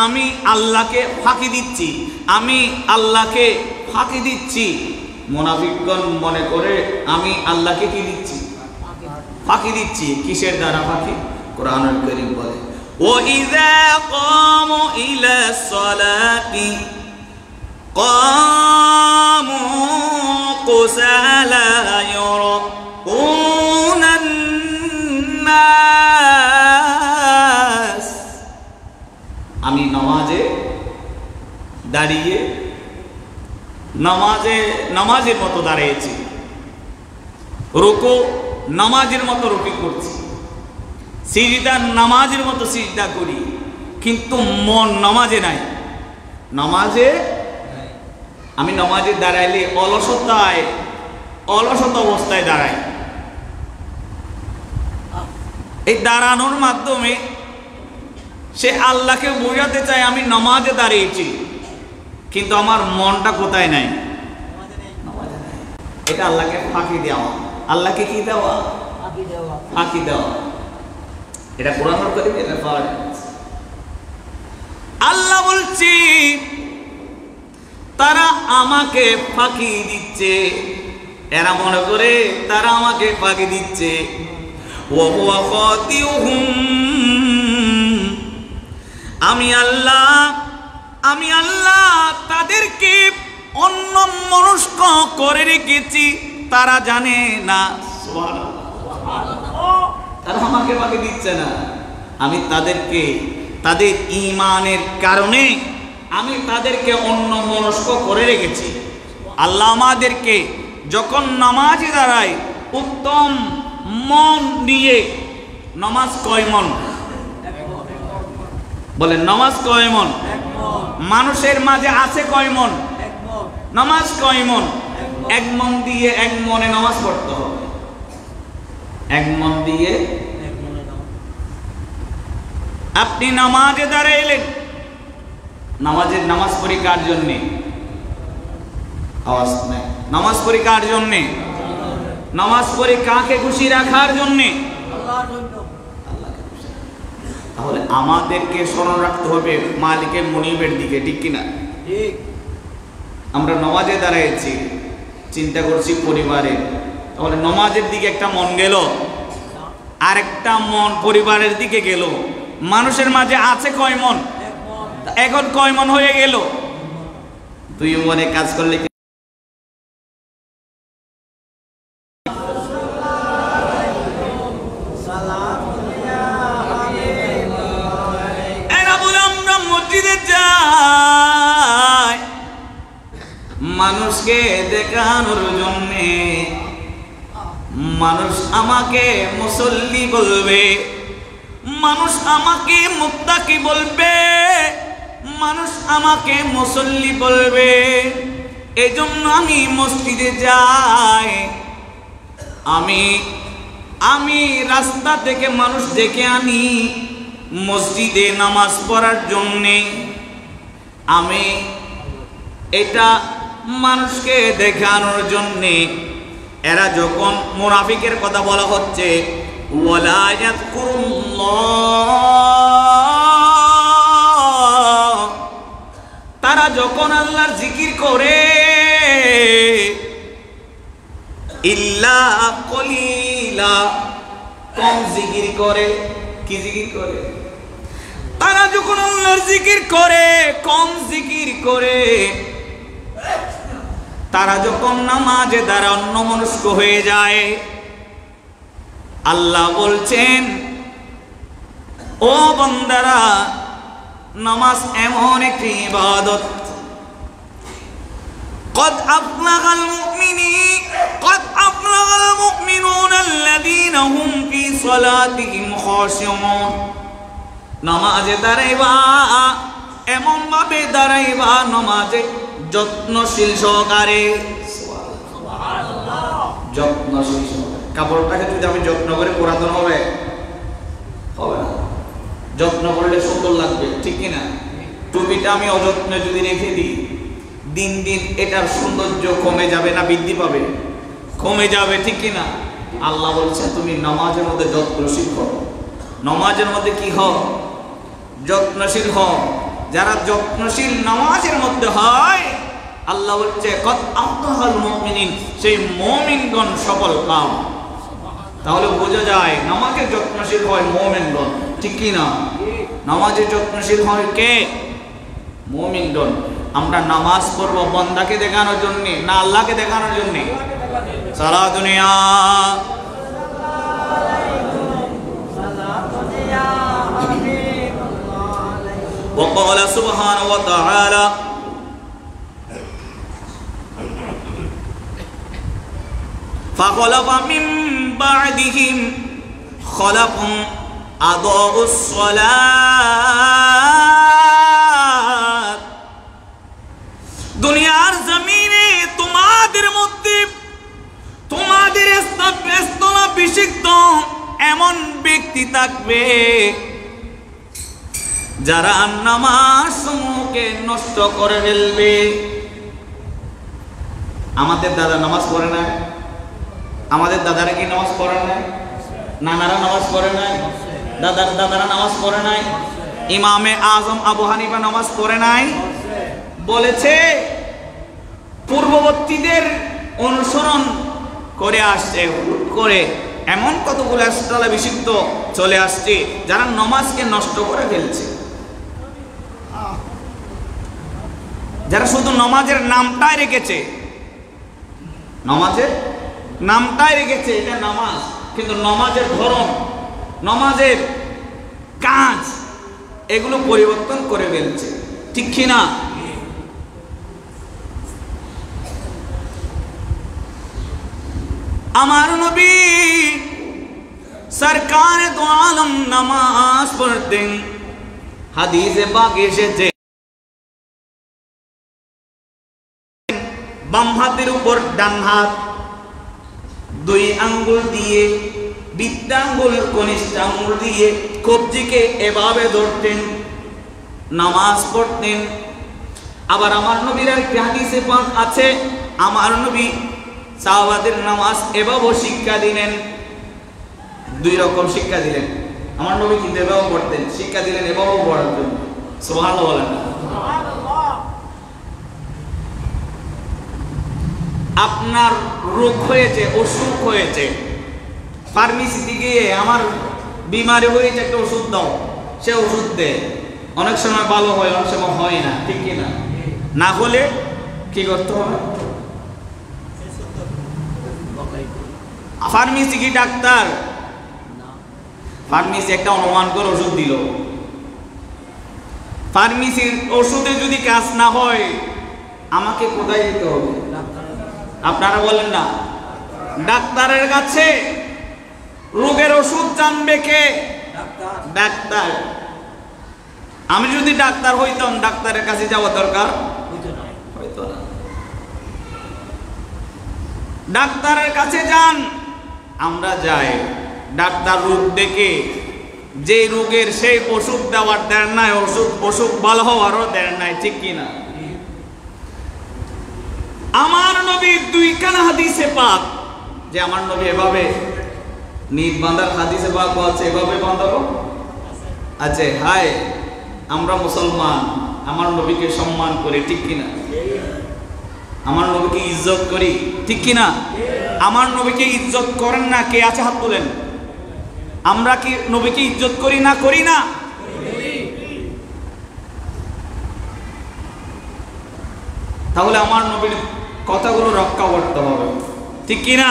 আমি আল্লাহকে ফাঁকি দিচ্ছি, আমি আল্লাহকে ফাঁকি দিচ্ছি। মুনাফিকগণ মনে করে আমি আল্লাহকে কি দিচ্ছি? ফাঁকি দিচ্ছি। কিসের দ্বারা ফাঁকি? কোরআনুল কারীম বলে ওয়াইযা ক্বামু ইলা সলাতি ক্বামু কুসালা ইউরাউনান নাস। আমি নামাজে দাঁড়িয়ে নামাজের মতো দাঁড়িয়েছি, রুকু নামাজের মতো রুকু করছি, সিজদা নামাজের মতো সিজদা করি, কিন্তু মন নামাজে নাই। আমি নামাজে দাঁড়াইলে অলসতা অবস্থায় দাঁড়াই। এই দাঁড়ানোর মাধ্যমে সে আল্লাহকে বোঝাতে চায় আমি নামাজে দাঁড়িয়েছি, কিন্তু আমার মনটা কোথায় নাই? এটা আল্লাহকে ফাঁকি দেওয়া। আল্লাহকে কি দেওয়া? ফাঁকি দেওয়া। এটা কোরআনুল কারীমে লেখা। আল্লাহ বলছি তারা আমাকে ফাঁকি দিচ্ছে, এরা মনে করে তারা আমাকে ফাঁকি দিচ্ছে। ওয়া হুয়া খাদিউহুম, আমি আল্লাহ তাদেরকে অন্যমনস্ক করে রেখেছি, তারা জানে না। তারা আমাকে ফাঁকি দিচ্ছে না, আমি তাদেরকে তাদের ঈমানের কারণে আমি তাদেরকে অন্যমনস্ক করে রেখেছি। আল্লাহ আমাদেরকে যখন নামাজে দাঁড়াই উত্তম মন নিয়ে, নামাজ কয় মন? বলেন নামাজ কয় মন? মানুষের মাঝে আছে কয় মন? নামাজ কয় মন? এক মন দিয়ে এক মনে নামাজ পড়তে হবে। এক মন দিয়ে আপনি নামাজে দাঁড়াইলেন, নামাজ পড়ি কার জন্যে? আওয়াজ নাই। নামাজ পড়ি কার জন্যে? নামাজ পড়ি কাকে খুশি রাখার জন্যে? তাহলে আমাদেরকে স্মরণ রাখতে হবে মালিকের মুনিবের দিকে, ঠিক কিনা? আমরা নামাজে দাঁড়াইছি, চিন্তা করছি পরিবারের, তাহলে নামাজের দিকে একটা মন গেল, আরেকটা মন পরিবারের দিকে গেল। মানুষের মাঝে আছে কয় মন? এখন কয় মন হয়ে গেল? দুই মনে কাজ করলে মসজিদে যাই মানুষকে দেখানোর জন্যে, মানুষ আমাকে মুসল্লি বলবে, মানুষ আমাকে মুত্তাকি বলবে, মানুষ আমাকে মুসল্লি বলবে, এজন্য আমি মসজিদে যাই। আমি রাস্তা থেকে মানুষ ডেকে আনি মসজিদে নামাজ পড়ার জন্যে। আমি এটা মানুষকে দেখানোর জন্যে। এরা যখন মুনাফিকের কথা বলা হচ্ছে, ওয়ালা ইয়াযকুরুল্লাহ, তারা যখন আল্লাহর জিকির করে, ইল্লা কলিলা, কম জিকির করে। কি জিকির করে? তারা যখন আল্লাহর জিকির করে, কম জিকির করে, তারা যখন নামাজে দ্বারা অন্যমনস্ক হয়ে যায়, আল্লাহ বলছেন ও বান্দারা, নামাজ এমন একটি ইবাদত, قد أفلح المؤمنون الذين هم في صلاتهم خاشعون। নামাজে দাঁড়াইবা এমন ভাবে দাঁড়াইবা, নামাজে যত্নশীল সহকারে। যত্নশীল সহকারে। কাপড়টাকে যদি আমি যত্ন করে পুরাতন হবে না, যত্ন করলে সুন্দর লাগবে, ঠিক কিনা? টুপিটা আমি অযত্নে যদি রেখে দিই, দিন দিন এটার সৌন্দর্য কমে যাবে না বৃদ্ধি পাবে? কমে যাবে, ঠিক কিনা? আল্লাহ বলছে তুমি নামাজের মধ্যে যত্নশীল হও। নামাজের মধ্যে কি হও? যত্নশীল হও। যারা যত্নশীল নামাজের মধ্যে হয়, আল্লাহ বলছে কদ আফলাহাল মুমিনিন, সেই মুমিনগণ সফল কাম। তাহলে বোঝা যায় নামাজের যত্নশীল হয় মুমিনগণ, ঠিক কি না? নামাজের যত্নশীল হয় কে? মুমিনগণ। আমরা নামাজ পড়ব বান্দাকে দেখানোর জন্য না আল্লাহকে দেখানোর জন্য? সারা দুনিয়া وقال سبحانه وتعالى فخلف من بعدهم خلف أضاعوا الصلاة। দুনিয়ার জমিনে তোমাদের মধ্যে তোমাদের স্থলাভিষিক্ত এমন ব্যক্তি থাকবে যারা নামাজ সমূহকে নষ্ট করে ফেলবে। আমাদের দাদা নামাজ পড়ে নাই? আমাদের দাদারা কি নামাজ পড়ে নাই? নানারা নামাজ পড়ে নাই? দাদারা নামাজ পড়ে নাই? ইমামে আজম আবু হানিফা নামাজ পড়ে নাই? বলেছে পূর্ববর্তীদের অনুসরণ করে আসছে, করে এমন কতগুলো স্থলাভিষিক্ত চলে আসছে যারা নামাজকে নষ্ট করে ফেলছে, যারা শুধু নামাজের নামটাই রেখেছে, নামাজের নামটাই রেখেছে এটা নামাজ, কিন্তু নামাজের ধরন, নামাজের কাজ এগুলো পরিবর্তন করে ফেলছে, ঠিক কি না? আমার নবী সরকার দো আলম নামাজ পড়তেন। হাদিসে পাক এসেছে বাম হাতের উপর ডান হাত, দুই আঙ্গুল দিয়ে বৃদ্ধাঙ্গুল কনিষ্ঠ আঙ্গুল দিয়ে কবজিকে এভাবে ধরতেন, নামাজ পড়তেন। আবার আমার নবীর একটা হাদিসে পাক আছে, আমার নবী সাহাবাদের নামাজ এভাবে শিক্ষা দিলেন, দুই রকম শিক্ষা দিলেন। আমার নবী কিন্তু এভাবে পড়তেন, শিক্ষা দিলেন এভাবে পড়ার জন্য। সুবহানাল্লাহ বলেন। আপনার রোগ হয়েছে, অসুখ হয়েছে, ফার্মেসিতে গিয়ে আমার বিমারি হয়েছে একটা ওষুধ দাও, সে ওষুধ দেয়, অনেক সময় ভালো হয়, অনেক সময় হয় না, ঠিক কি না? না হলে কি করতে হবে? ফার্মেসি কি ডাক্তার? ফার্মেসি একটা অনুমান করে ওষুধ দিল, ফার্মেসির ওষুধে যদি কাজ না হয় আমাকে কোথায় যেতে হবে? আপনারা বলেন না? ডাক্তারের কাছে। রোগের ওষুধ জানবে কে? ডাক্তার। আমি যদি ডাক্তার হইতাম ডাক্তারের কাছে যাওয়া দরকার হইতো না। ডাক্তারের কাছে যান, আমরা যাই, ডাক্তার রোগ দেখে যে রোগের সেই ওষুধ দেওয়ার দেন নাই, ওষুধ ভালো হওয়ারও দেন নাই, ঠিক কিনা? আমার নবীর দুইখানা হাদিসে পাক যে আমার নবী এভাবে নিজ বাঁধার হাদিসে পাক আছে, এভাবে বাঁধাবো আছে। হায়, আমরা মুসলমান, আমার নবীকে সম্মান করি, ঠিক কিনা? আমার নবীকে ইজ্জত করি, ঠিক কিনা? আমার নবীকে ইজ্জত করেন না কে আছে? হাত তোলেন। আমরা কি নবীকে ইজ্জত করি না? করি না? তাহলে আমার নবীর কথাগুলো রক্ষা করতে হবে, ঠিক কিনা?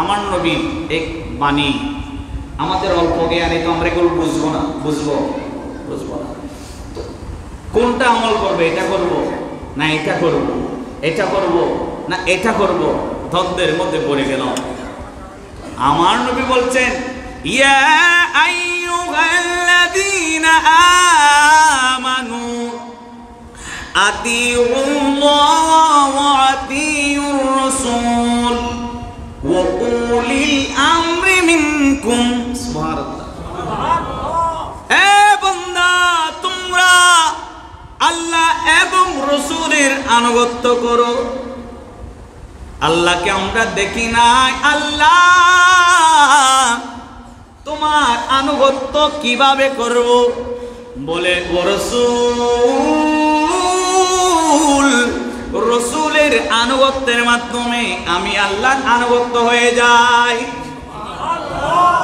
আমার নবী এক বাণী, আমাদের অল্প জ্ঞানে তো আমরা এগুলো বুঝবো না, বুঝবো না। কোনটা আমল করবে? এটা করব না এটা করব, এটা করব না এটা করব, দ্বন্দ্বের মধ্যে পড়ে গেলাম। আমার নবী বলছেন, ইয়া আইয়ুহাল্লাযীনা আমানু আতিউল্লাহ ওয়া আতিউর রাসূল ওয়া উলিল আমরি মিনকুম। সুবহানাল্লাহ। এ বান্দা, তোমরা আল্লাহ এবং রাসূলের আনুগত্য করো। আল্লাহকে আমরা দেখি নাই, আল্লাহ তোমার আনুগত্য কিভাবে করব? বলে ও রাসূল, রাসূলের আনুগত্যের মাধ্যমে আমি আল্লাহর আনুগত্য হয়ে যাই।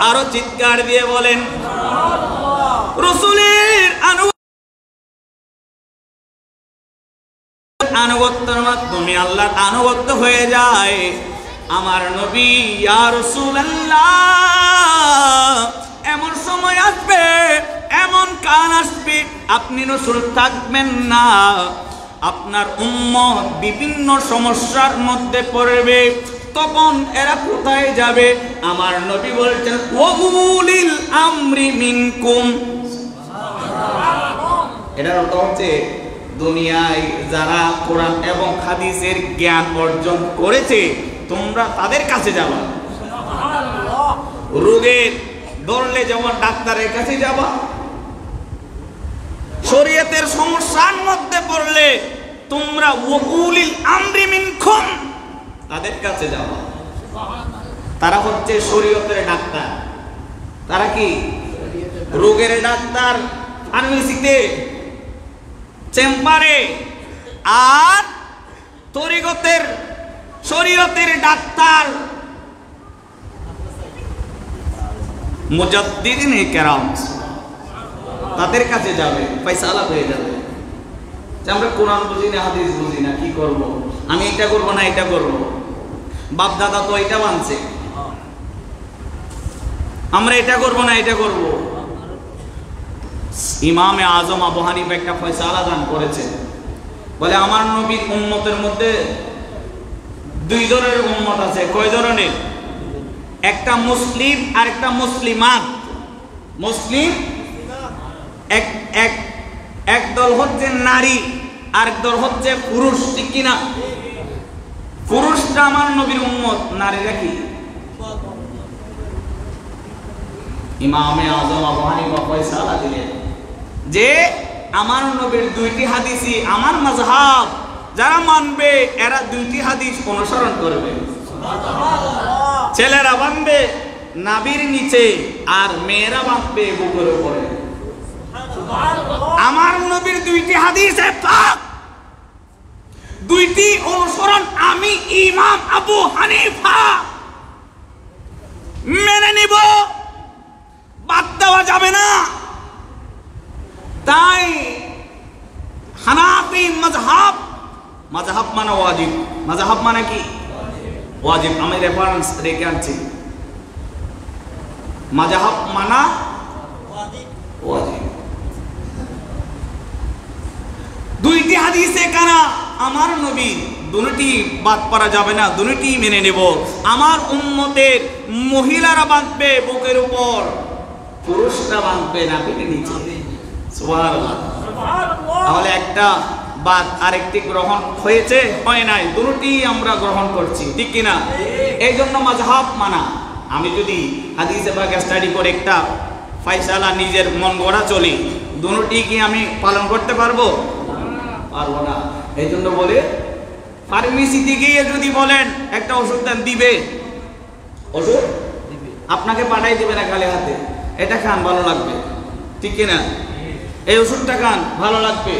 আরো চিৎকার দিয়ে বলেন রাসূলের আনুগত্যের মাধ্যমে আল্লাহর আনুগত্য হয়ে যায়। আমার নবী ইয়া রাসূলুল্লাহ, এমন সময় আসবে, এমন কাল আসবে, আপনি রাসূল থাকবেন না, আপনার উম্মত বিভিন্ন সমস্যার মধ্যে পড়বে। তখন এরা কোথায় যাবে? আমার নবী বলছেন ওয়াউলিল আমরি মিনকুম। এটার অর্থ হচ্ছে দুনিয়ায় যারা কোরআন এবং হাদিসের জ্ঞান অর্জন করেছে তোমরা তাদের কাছে যাবা। রোগে ধরলে যেমন ডাক্তারের কাছে যাবা, শরীয়তের সমস্যার মধ্যে পড়লে তোমরা ওয়াউলিল আমরি মিনকুম তাদের কাছে যাবা। তারা হচ্ছে শরীয়তের ডাক্তার। তারা কি? রোগের ডাক্তার ফার্মেসিতে, চেম্বারে, আর তরিকতের শরীয়তের ডাক্তার মুজাদ্দিদিনে কেরাম তাদের কাছে যাবে, ফয়সালা হয়ে যাবে। আমরা কোরআন বুঝি না, হাদিস বুঝি না, কি করব? আমি এটা করব না এটা করব, বাপ দাদা তো এটা মানছে, আমরা এটা করব না এটা করব। ইমামে আজম আবু হানিফা একটা ফয়সালা দান করেছে, বলে আমার নবীর উম্মতের মধ্যে দুই ধরনের উম্মত আছে। কয় ধরনের? একটা মুসলিম আর একটা মুসলিমাত। মুসলিম এক দল হচ্ছে নারী, আরেক দল হচ্ছে পুরুষ, ঠিক কিনা? পুরুষটা আমার নবীর উম্মত, নারীরা কি? ইমামে আজম আবু হানিফা ফয়সালা দিলেন যে আমার নবীর দুইটি হাদিসই আমার মাযহাব, যারা মানবে এরা দুইটি হাদিস অনুসরণ করবে। ছেলেরা বাঁধবে নাভির নিচে আর মেয়েরা বাঁধবে বুকের উপরে। আমার নবীর দুইটি হাদিসে পাক, দুইটি অনুসরণ আমি ইমাম আবু হানিফা মেনে নিব, বাদ দেওয়া যাবে না। তাই হানাফি মাযহাব, মাযহাব মানে ওয়াজিব, মাযহাব মানে কি? ওয়াজিব। আমি রেফারেন্স রেখে আনছি, মাযহাব মানা ওয়াজিব। দুইটি হাদিসে কানা আমার নবী, দুটি বাদ করা যাবে না, দুটি মেনে নেব। আমার উম্মতের মহিলারা বাঁধবে বুকের উপর, পুরুষরা বাঁধবে নাভির নিচে। সুবহানাল্লাহ। তাহলে একটা বাদ আরেকটি গ্রহণ হয়েছে, হয় নাই, দুটি আমরা গ্রহণ করছি, ঠিক কিনা? এই জন্য মাযহাব মানা। আমি যদি হাদিসে পাক স্টাডি করে একটা ফয়সালা নিজের মন গড়া চলি, দুটি কি আমি পালন করতে পারবো? পারবো না। এই জন্য বলে ফার্মেসিতে গিয়ে যদি বলেন একটা ওষুধ দেন, দিবে? ওষুধ আপনাকে পাঠাই দিবে না খালি হাতে, এটা খান ভালো লাগবে, ঠিক কিনা? এই ওষুধটা খান ভালো লাগবে,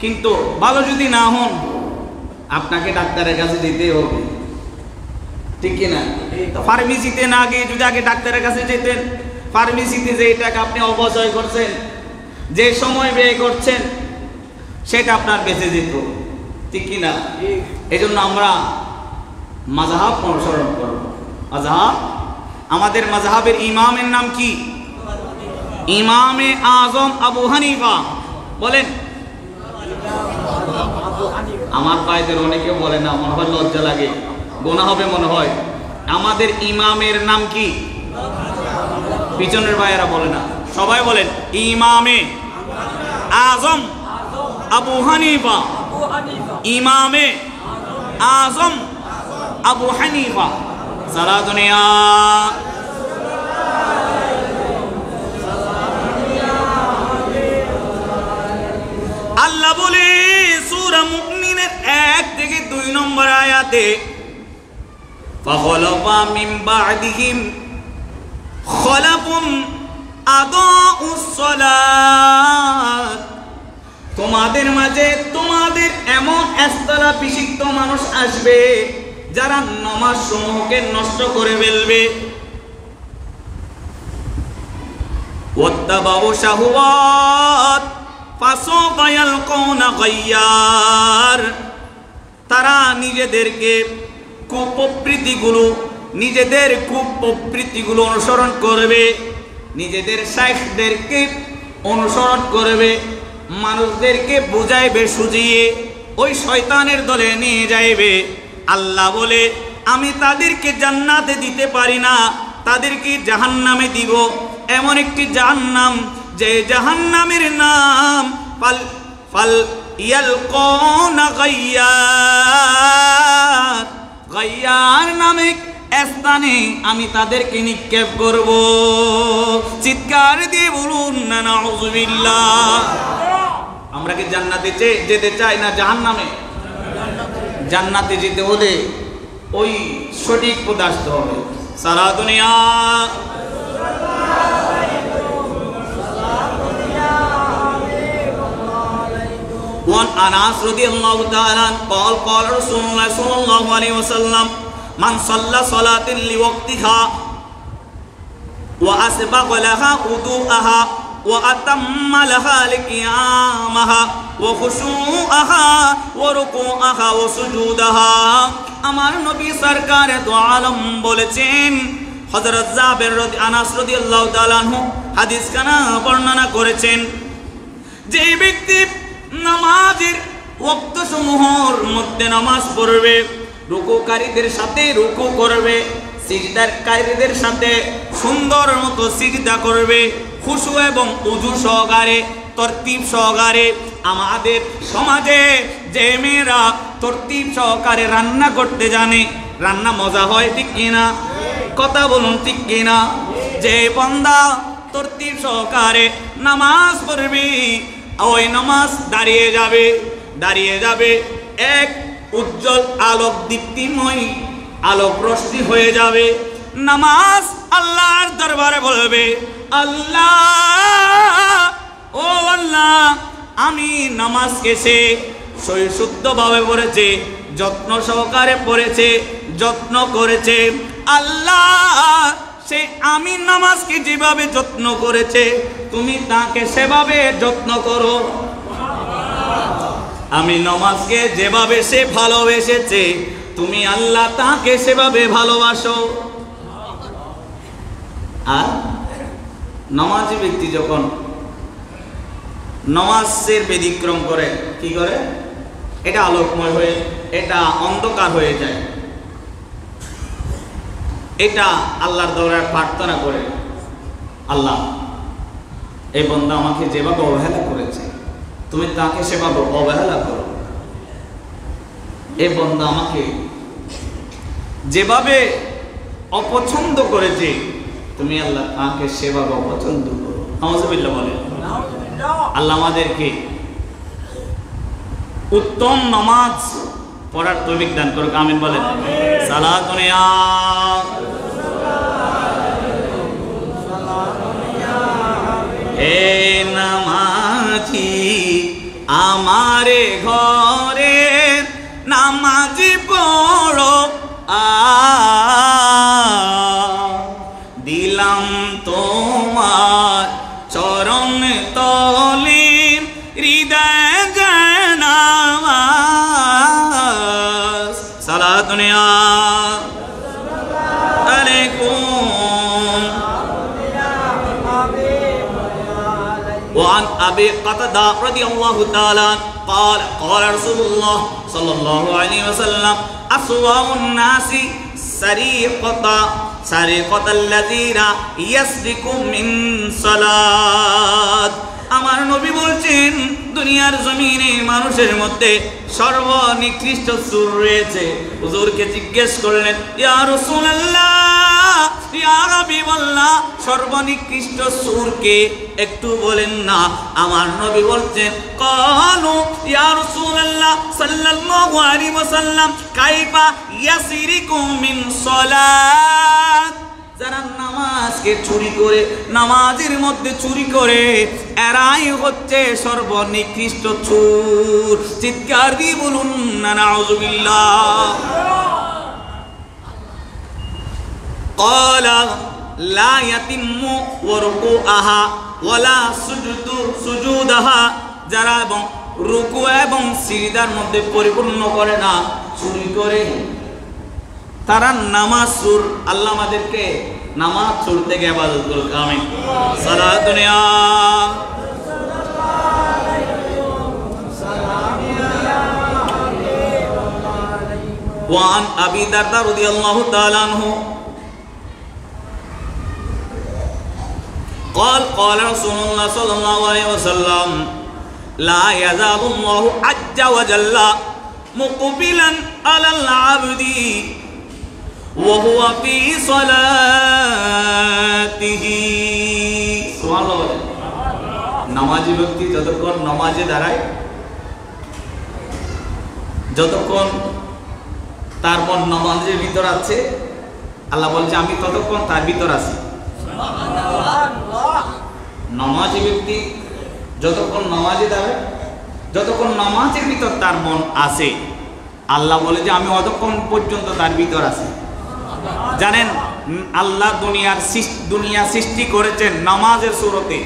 কিন্তু ভালো যদি না হন আপনাকে ডাক্তারের কাছে যেতে হবে, ঠিক কিনা? ফার্মেসিতে না গিয়ে যদি আগে ডাক্তারের কাছে যেতেন, ফার্মেসিতে যে টাকা আপনি অপচয় করছেন, যে সময় ব্যয় করছেন, সেটা আপনার বেঁচে যেত, ঠিক কিনা? এই জন্য আমরা মাযহাব অনুসরণ করব। মাযহাব, আমাদের মাযহাবের ইমামের নাম কি? ইমামে আজম আবু হানিফা। বলেন। আমার ভাইদের অনেকে বলে না, মনে হয় লজ্জা লাগে, গোনা হবে মনে হয়। আমাদের ইমামের নাম কি? পিছনের ভাইয়েরা বলে না, সবাই বলেন ইমামে আজম আবু হানিফা। ইমামে আজম আবু হানিফা। সারা দুনিয়া আল্লাহ বলে সূরা মুমিনের 1 থেকে 2 নম্বর আয়াতে, ফাখলাফা মিন বা'দিহিম খলাফুন আদাউস সালাত, তোমাদের মাঝে তোমাদের এমন একতলা বিশিষ্ট মানুষ আসবে যারা নামাজ সমূহকে নষ্ট করে ফেলবে। ওয়াত্তাবাউ শাহওয়াত ফাসাফা ইয়ালকাউনা গায়্যার, তারা নিজেদেরকে কুপ্রবৃত্তিগুলো অনুসরণ করবে, নিজেদের শাইখদেরকে অনুসরণ করবে, মানুষদেরকে বুঝাইবে সুজিয়ে ওই শয়তানের দলে নিয়ে যাইবে। আল্লাহ বলে আমি তাদেরকে জান্নাতে দিতে পারি না, তাদেরকে জাহান্নামে দিব। এমন একটি জাহান্নাম যে জাহান্নামের নাম ফাল ইয়ালকাউনা গায়্যার, গায়্যার নামে স্থানে আমি তাদেরকে নিক্ষেপ করব। চিৎকার দিয়ে বলুন না নাউযুবিল্লাহ। আমরা কি জান্নাতে যেতে চাই না জাহান্নামে? জান্নাতে যেতে হলে ওই সঠিক পথে আসতে হবে। সারা দুনিয়া وعن أنس رضي الله تعالى قال قال رسول الله صلى الله عليه وسلم من صلى صلاة لوقتها وأسبغ لها وضوءها وأتم لها لقيامها وخشوعها وركوعها وسجودها আমার নবী সরকার দু আলম বলেছেন, হযরত জাবের আনাস রাদিয়াল্লাহু তাআলা আনহু হাদিস খানা বর্ণনা করেছেন, যে ব্যক্তি নামাজের ওয়াক্ত সমূহের মধ্যে নামাজ পড়বে, রুকুকারীদের সাথে রুকু করবে, সিজদাকারীদের সাথে সুন্দর মতো সিজদা করবে, খুশু এবং উযু সহকারে তরতিব সহকারে। আমাদের সমাজে যে মেয়েরা তরতিব সহকারে রান্না করতে জানে, রান্না মজা হয় ঠিক কিনা? কথা বলুন ঠিক কিনা? যে বান্দা তরতিব সহকারে নামাজ পড়বে, ওই নামাজ দাঁড়িয়ে যাবে এক উজ্জ্বল আলোক দীপ্তিময় আলোক রশ্মি হয়ে যাবে। নামাজ আল্লাহর দরবারে বলবে, আল্লাহ ও আল্লাহ, আমি নামাজকে সে শুদ্ধভাবে পড়েছে, যত্ন সহকারে পড়েছে, যত্ন করেছে। আল্লাহ, সে আমি নামাজকে যেভাবে যত্ন করেছে তুমি তাকে সেভাবে যত্ন করো। আমি নামাজকে যেভাবে সে ভালোবেসেছে তুমি আল্লাহ তাকে সেভাবে ভালোবাসো। আর নামাজি ব্যক্তি যখন নামাজের ব্যতিক্রম করে কি করে? এটা আলোকময় হয়ে এটা অন্ধকার হয়ে যায়। এটা আল্লাহর দরবারে প্রার্থনা করে, আল্লাহ এই বান্দা আমাকে যেভাবে অবহেলা করেছে তুমি তাকে সেভাবে অবহেলা করো। এই বান্দা আমাকে যেভাবে অপছন্দ করেছে তুমি আল্লাহ তাকে সেভাবে অপছন্দ করো। নাউযুবিল্লাহ বলে। আল্লাহ আমাদেরকে উত্তম নামাজ পড়ার তৌফিক দান করুক, আমিন বলেন। সালাতুন ইয়া হে নামাজি আমারে ঘরে নামাজি পড়ো দিলাম তোমার চরণ তলে হৃদয় জানামাজ। সালাতুন আলাইকুম। وعن أبي قتادة رضي الله تعالى قال قال رسول الله صلى الله عليه وسلم أسوأ الناس سرقة الذين يسرق من صلاة। আমার নবী বলছেন দুনিয়ার জমিনে মানুষের মধ্যে সর্বনিকৃষ্ট চোর রয়েছে। হুজুরকে জিজ্ঞেস করলেন, ইয়া রাসূলুল্লাহ, ইয়া হাবিবাল্লাহ, সর্বনিকৃষ্ট চোরকে একটু বলেন না। আমার নবী বলছেন, ক্বালু ইয়া রাসূলুল্লাহ সাল্লাল্লাহু আলাইহি ওয়াসাল্লাম কাইফা ইয়াসরিকু মিন সালাত। যারা নামাজকে চুরি করে, নামাজের মধ্যে চুরি করে, এরাই হচ্ছে সর্বনিকৃষ্ট চোর। চিৎকার দিয়ে বলুন না নাউযুবিল্লাহ। ক্বালা লা ইয়াতিম্মু ওয়ারকুআহা ওয়ালা সুজুদাহা, যারা এবং রুকু এবং সিজদার মধ্যে পরিপূর্ণ করে না, চুরি করে, তারা নামাজ চোর। আল্লাহ আমাদেরকে নামাজ চোর থেকে ইবাদত করুক, আমিন। সালাতুন ইয়া ওয়ান আবি দারদা রাদিয়াল্লাহু তাআলা আনহু قال قال رسول الله صلى الله عليه وسلم لا يزال الله عز وجل مقبلا على العبد وهو في صلاته سبحان الله। নামাজি ব্যক্তি যতক্ষণ নামাজে দাঁড়ায়, যতক্ষণ তার মন নামাজের ভিতর আছে, আল্লাহ বলছে আমি ততক্ষণ তার ভিতর আছি। নামাজি ব্যক্তি যতক্ষণ নামাজে দাঁড়ায়, যতক্ষণ নামাজের ভিতর তার মন আছে, আল্লাহ বলে যে আমি অতক্ষণ পর্যন্ত তার ভিতর আছি। জানেন আল্লাহ দুনিয়া সৃষ্টি করেছেন নামাজের সুরতে।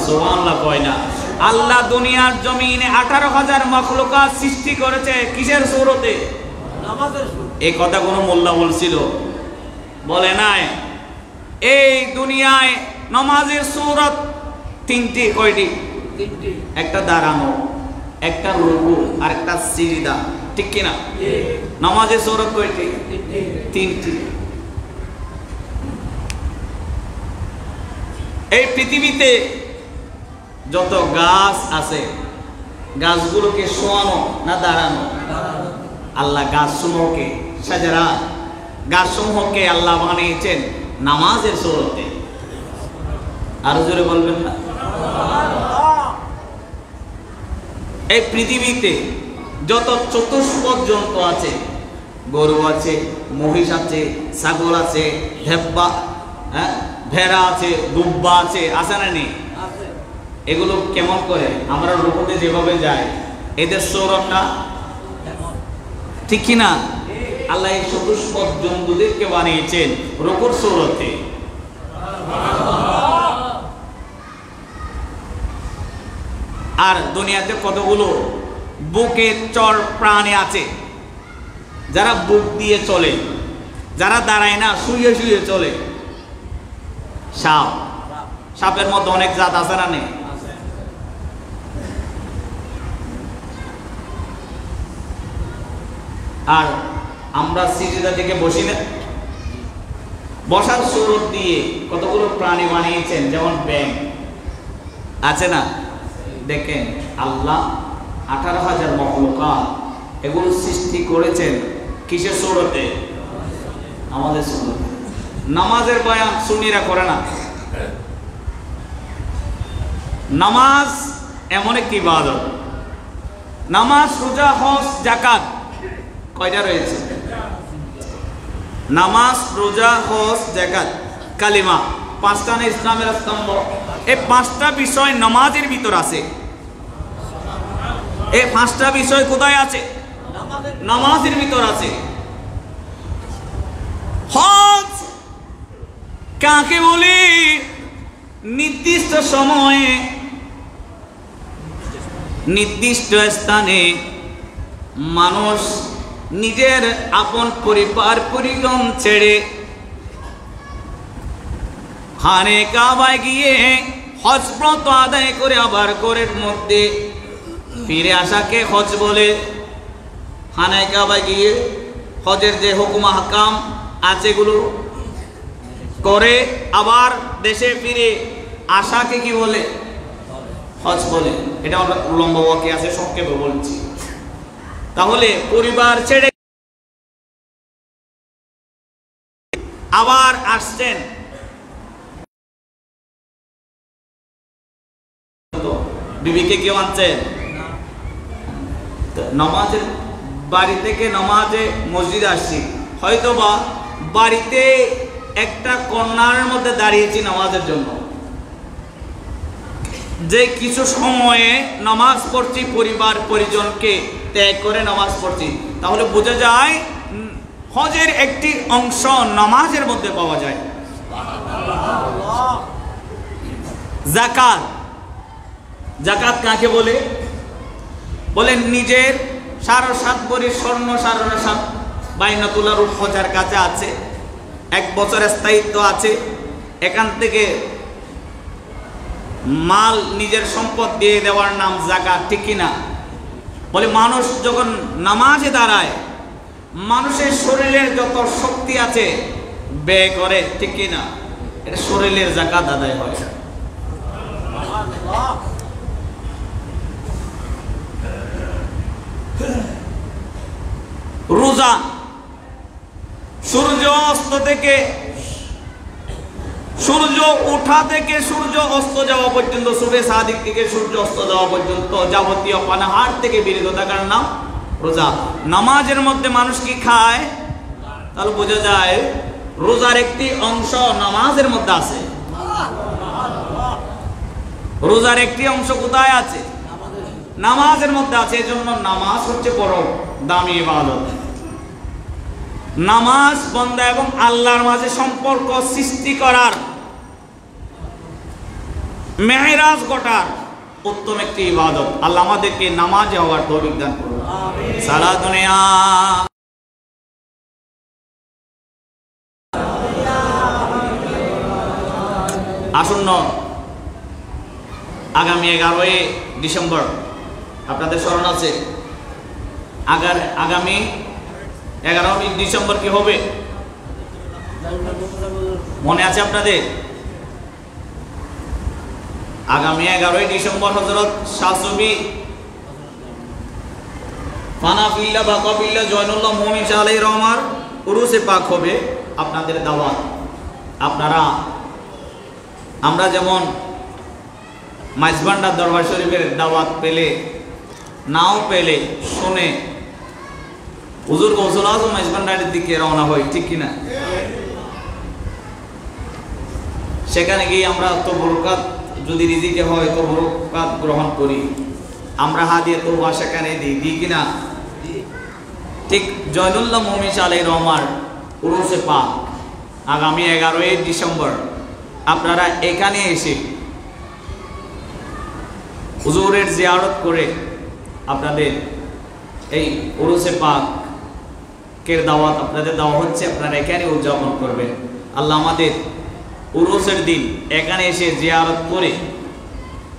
সুবহানাল্লাহ কয় না? আল্লাহ দুনিয়ার জমিনে 18,000 মাখলুকাত সৃষ্টি করেছে কিসের সুরতে? নামাজের সুরতে। এই কথা কোন মোল্লা বলছিল? বলে নাই। এই দুনিয়ায় নামাজের সূরত তিনটি। কয়টি? তিনটি। একটা দাঁড়ানো, একটা রুকু আর একটা সিজদা, ঠিক কি না? নামাজের সূরত কয়টি? তিনটি। এই পৃথিবীতে যত গাছ আছে, গাছগুলোকে শোয়ানো না দাঁড়ানো? আল্লাহ গাছসমূহকে, সাজারা গাছসমূহকে আল্লাহ বানিয়েছেন নামাজের সূরতে। আরো জোরে বলবেন না? এই পৃথিবীতে যত চতুষ্পদ জন্তু আছে, গরু আছে, মহিষ আছে, ছাগল আছে, ভেড়া আছে, দুব্বা আছে, আছে না নেই? এগুলো কেমন করে আমরা রুকুতে যেভাবে যাই, এদের সৌরভটা ঠিক কিনা? আল্লাহ এই চতুষ্পদ জন্তুদেরকে বানিয়েছেন রুকুর সৌরতে। আর দুনিয়াতে কতগুলো বুকে চর প্রাণী আছে, যারা বুক দিয়ে চলে, যারা দাঁড়ায় না, শুয়ে শুয়ে চলে। সাপ, সাপের মধ্যে অনেক জাত আছে না নেই? আর আমরা সিজদা থেকে বসি না, বসার সুরত দিয়ে কতগুলো প্রাণী বানিয়েছেন, যেমন ব্যাঙ আছে না? দেখেন আল্লাহ 18,000 মাখলুকাত এগুলো সৃষ্টি করেছেন কিসের সুরতে? আমাদের সুরতে। নামাজের বয়ান সুন্নিরা করে না। নামাজ এমন একটি ইবাদত, নামাজ, রোজা, হজ, যাকাত কয়টা রয়েছে? নামাজ, রোজা, হজ, যাকাত, কালিমা, পাঁচটা না ইসলামের স্তম্ভ। এই পাঁচটা বিষয় নামাজের ভিতর আছে। এই পাঁচটা বিষয় কোথায় আছে? নামাজের ভিতর আছে। হজ কাকে বলি? নির্দিষ্ট সময়ে নির্দিষ্ট স্থানে মানুষ নিজের আপন পরিবার পরিজন ছেড়ে খানে কাবায় গিয়ে হজ ব্রত আদায় করে আবার ঘরের মধ্যে ফিরে আসাকে হজ বলে। খানে কাবায় গিয়ে হজের যে হুকুম আহকাম আছে এগুলো করে আবার দেশে ফিরে আসাকে কি বলে? হজ বলে। এটা আমরা লম্বা ওয়াকি আছে, সংক্ষেপে বলছি। তাহলে পরিবার ছেড়ে আবার আসছেন, বিবিকে কেউ আনছেন? নামাজের বাড়ি থেকে নামাজে মসজিদে আসছি, হয়তো বা বাড়িতে একটা কর্নারের মধ্যে দাঁড়িয়েছি নামাজের জন্য, যে কিছু সময়ে নামাজ পড়ছি, পরিবার পরিজনকে ত্যাগ করে নামাজ পড়ছি, তাহলে বোঝা যায় হজের একটি অংশ নামাজের মধ্যে পাওয়া যায়। যাকাত, যাকাত কাকে বলে? বলেন নিজের 7.5 ভরি স্বর্ণ, 7.5 বাইনাতুল্লাহ হজার কাছে আছে, 1 বছর স্থায়িত্ব আছে, এখান থেকে মাল নিজের সম্পদ দিয়ে দেওয়ার নাম যাকাত, ঠিক কিনা? বলে মানুষ যখন নামাজে দাঁড়ায় মানুষের শরীরের যত শক্তি আছে ব্যয় করে, ঠিক কিনা? এটা শরীরের যাকাত আদায় হয়। রোজা সূর্য অস্ত থেকে, সূর্য ওঠা থেকে সূর্য অস্ত যাওয়া পর্যন্ত, সুবে সাদিক থেকে সূর্য অস্ত যাওয়া পর্যন্ত যাবতীয় পানাহার থেকে বিরত থাকার নাম রোজা। নামাজের মধ্যে মানুষ কি খায়? তাহলে বোঝা যায় রোজার একটি অংশ নামাজের মধ্যে আছে। রোজার একটি অংশ কোথায় আছে? নামাজের মধ্যে আছে। এজন্য নামাজ হচ্ছে বড় দামি ইবাদত। নামাজ বান্দা এবং আল্লাহর মাঝে সম্পর্ক সৃষ্টি করার, মেহরাজ ঘটার উত্তম একটি ইবাদত। আল্লাহ আমাদেরকে নামাজে হওয়ার তৌফিক দান করুন। সারা দুনিয়া আসন্ন আগামী 11ই ডিসেম্বর, আপনাদের স্মরণ আছে? আগামী 11ই ডিসেম্বর কি হবে মনে আছে আপনাদের? আগামী 11ই ডিসেম্বর হযরত শাহ সুফি ফানাফিল্লাহ বাকাবিল্লাহ জয়নুল্লাহ মুমিন শাহ আলাইহির রহমার উরুসে পাক হবে। আপনাদের দাওয়াত, আপনারা, আমরা যেমন মাইজভান্ডার দরবার শরীফের দাওয়াত পেলে, নাও পেলে, শুনে হুজুর গৌসুল আজম মাইজভান্ডারের দিকে রওনা হই, ঠিক কিনা? সেখানে গিয়ে আমরা তো বরকত, যদি রিজিকে হয় তো বরকত গ্রহণ করি, আমরা হাদিয়া তো সেখানে দিই কিনা? ঠিক জয়নুল্লাহ মুমিন শাহ আলাইহির রহমার উরুসে পাক আগামী 11ই ডিসেম্বর আপনারা এখানে এসে হুজুরের জিয়ারত করে আপনাদের এই উরুসে পাকের দাওয়াত আপনাদের দেওয়া হচ্ছে, আপনারা এখানে উদযাপন করবেন। আল্লাহ আমাদের উরুসের দিন এখানে এসে জিয়ারত করে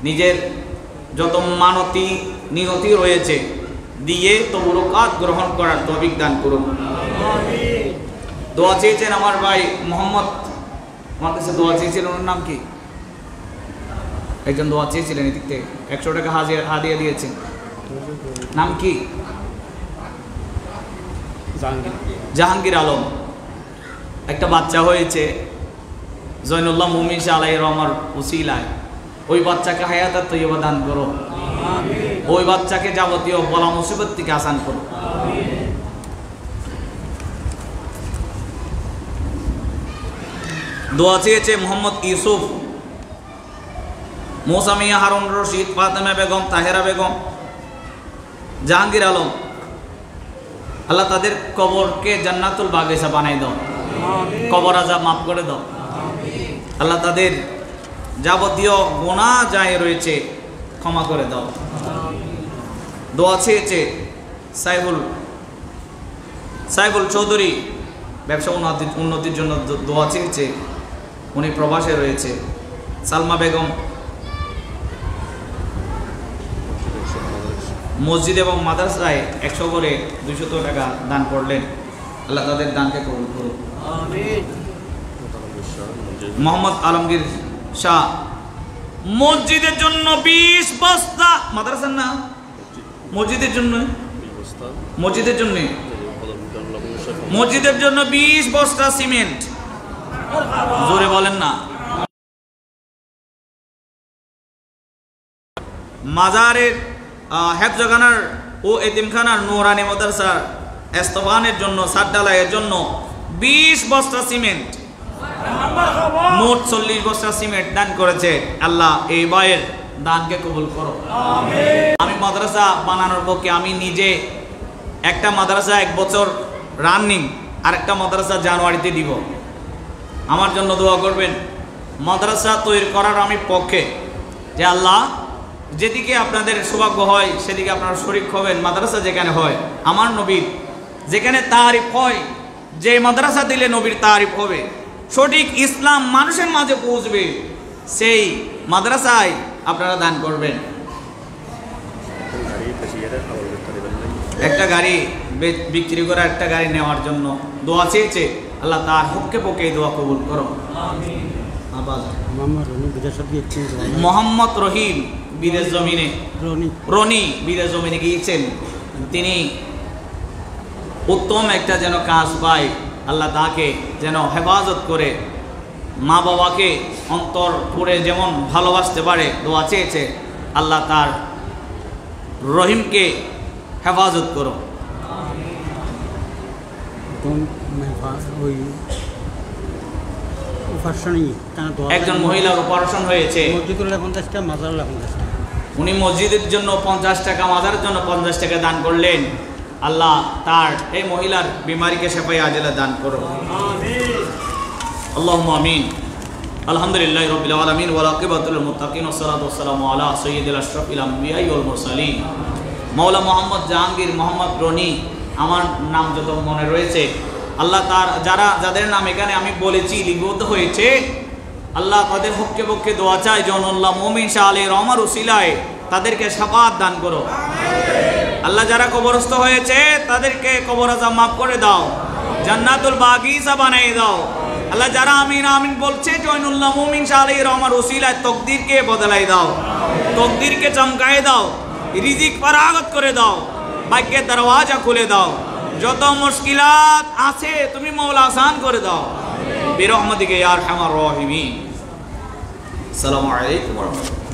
নিজের যত মানতি নিয়তি রয়েছে দিয়ে তো বরকত গ্রহণ করার তৌফিক দান করুন। দোয়া চেয়েছেন আমার ভাই মোহাম্মদ, আমার কাছে দোয়া চেয়েছিলেন, ওর নাম কি? একজন দোয়া চেয়েছিলেন, এদিক থেকে 100 টাকা হাদিয়া দিয়েছেন, নাম কি? জাহাঙ্গীর আলম। একটা বাচ্চা হয়েছে জয়নুল্লাহ মুমিন শাহ আলাইহির রহমার উসিলায়, ওই বাচ্চাকে হায়াত তৈয়বা দান করো, ওই বাচ্চাকে যাবতীয় বলা মুসিবত থেকে আসান করো। দোয়া চেয়েছে মোহাম্মদ ইউসুফ, মুসা মিয়া, হারুন রশিদ, ফাতেমা বেগম, তাহেরা বেগম, জাহাঙ্গীর আলম। আল্লাহ তাদের কবরকে জান্নাতুল বাগিচা বানাই দাও, কবর আযাব মাফ করে দাও। আল্লাহ তাদের যাবতীয় গুনাহ যায় রয়েছে ক্ষমা করে দাও। দোয়া চেয়েছে সাইফুল চৌধুরী, ব্যবসা উন্নতির জন্য দোয়া চেয়েছে, উনি প্রবাসে রয়েছে। সালমা বেগম মসজিদ এবং মাদ্রাসায় 100 করে 200 টাকা দান করলেন, আল্লাহ তাদের দানকে কবুল করুন। মোহাম্মদ আলমগীর শাহ মসজিদের জন্য 20 বস্তা, মাদ্রাসার না, মসজিদের জন্য 20 বস্তা সিমেন্ট, জোরে বলেন না। মাজারের হেফজখানার ও এতিমখানার নুরানি মাদ্রাসার ইস্তফানের জন্য, সাদ ঢালাইয়ের জন্য 20 বস্তা সিমেন্ট, মোট 40 বস্তা সিমেন্ট দান করেছে। আল্লাহ এই ভাইয়ের দানকে কবুল করো। আমি মাদ্রাসা বানানোর পক্ষে আমি নিজে একটা মাদ্রাসা 1 বছর রানিং, আর একটা মাদ্রাসা জানুয়ারিতে দিব। আমার জন্য দোয়া করবেন। মাদ্রাসা তৈরি করার আমি পক্ষে, যে আল্লাহ যেদিকে আপনাদের সৌভাগ্য হয় সেদিকে আপনারা শরীক হবেন। মাদ্রাসা যেখানে হয়, আমার নবীর যেখানে তারিফ হয়, যে মাদ্রাসা দিলে নবীর তারিফ হবে, সঠিক ইসলাম মানুষের মাঝে পৌঁছবে, সেই মাদ্রাসায় আপনারা দান করবেন। একটা গাড়ি বিক্রি করা, একটা গাড়ি নেওয়ার জন্য দোয়া চেয়েছে। আল্লাহ তার হককে পক্ষে দোয়া কবুল করো। মোহাম্মদ রহিম বিদেশ জমিনে, রনি বিদেশ জমিনে গিয়েছেন। তিনি উত্তম একটা যেন কাজ পায়, আল্লাহ তাকে যেন হেফাজত করে, মা বাবাকে অন্তর করে যেমন ভালোবাসতে পারে দোয়া চেয়েছে। আল্লাহ তার রহিমকে হেফাজত করো। একজন মহিলার অপারেশন হয়েছে, উনি মসজিদের জন্য 50 টাকা, মাজারের জন্য 50 টাকা দান করলেন। আল্লাহ তার এই মহিলার বিমারিকে শেফায়ে আজেলা দান করো। আল্লাহুম্মা আমিন। আলহামদুলিল্লাহি রাব্বিল আলামিন ওয়া আকিবাতুল মুত্তাকিন ওয়া সালাতু ওয়া সালামু আলা সাইয়্যিদিল আশরাফিল আমবিয়া ওয়াল মুরসালিন। মাওলা মোহাম্মদ জাহাঙ্গীর মোহাম্মদ রনি, আমার নাম যত মনে রয়েছে, আল্লাহ তার যাদের নাম এখানে আমি বলেছি লিপিবদ্ধ হয়েছে, আল্লাহ তাদের হককে পক্ষে দোয়া চাই, জনাল্লাহ মুমিন শাহ আলী রহমার উসিলায় তাদেরকে শাফাত দান করো। আল্লাহ যারা কবরস্থ হয়েছে তাদেরকে কবর আযাব মাফ করে দাও, জান্নাতুল বাগিচা বানিয়ে দাও। আল্লাহ যারা আমিন আমিন বলছে, জয়নুল্লাহ মুমিন শাহ আলী রহমার উসিলায় তকদিরকে বদলাই দাও, তকদিরকে চমকায়ে দাও, রিজিক ফরাগত করে দাও, ভাগ্যের দরওয়াজা খুলে দাও। যত মুশকিলাত আছে তুমি মওলা আসান করে দাও, বিরহমতিকে ইয়া আরহামার রাহিমিন। আসসালামু আলাইকুম ওয়া রাহমাতুল্লাহ।